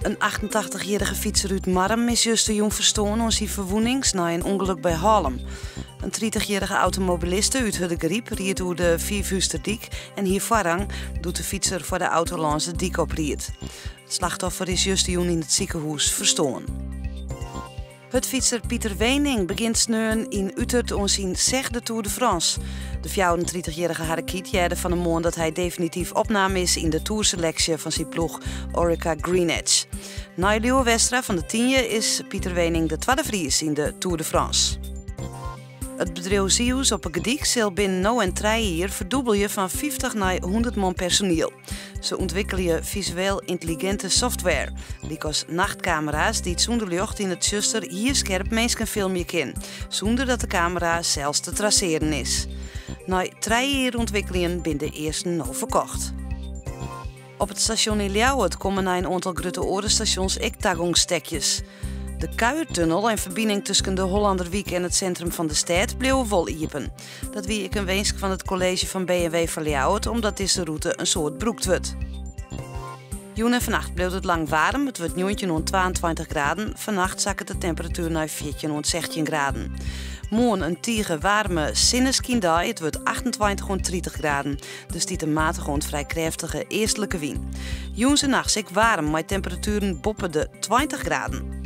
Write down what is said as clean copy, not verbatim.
Een 88-jarige fietser uit Marm is juist de jong verstoorn aan zijn verwoenings na een ongeluk bij Haarlem. Een 30-jarige automobiliste uit Huddegriep ried door de Viervuisterdiek en hier voorrang doet de fietser voor de auto langs de dik opriet. Het slachtoffer is juist de jong in het ziekenhuis verstoorn. Het fietser Pieter Wening begint sneun in Utrecht om zijn zegde Tour de France. De 34-jarige Harrekiet jerde van de maand dat hij definitief opname is in de tourselectie van zijn ploeg Orica Green Edge. Na Leo Westra van de 10 is Pieter Wening de tweede Fries in de Tour de France. Het bedrijf Zius op een gedik zal binnen nou en 3 jaar verdubbelen van 50 naar 100 man personeel. Ze ontwikkelen visueel intelligente software, die als nachtcamera's die het zonder lucht in het zuster hier scherp mensen filmen kan, zonder dat de camera zelfs te traceren is. Na 3 jaar ontwikkelingen binnen de eerste nou verkocht. Op het station in Ljouwert komen na een aantal grote orenstations ektagongstekjes. De Kuiertunnel en verbinding tussen de Hollanderwiek en het centrum van de stad bleven vol iepen. Dat wie ik een wensk van het college van B&W van Ljouwert, omdat deze route een soort broekt wordt. Joen en vannacht bleef het lang warm, het wordt 22 graden. Vannacht zakken de temperatuur naar 16 graden. Morgen een tige warme sinneskindag, het wordt 30 graden. Dus die een matige en vrij krachtige eerstelijke wind. Joens en nachts ik warm, maar temperaturen boppen de 20 graden.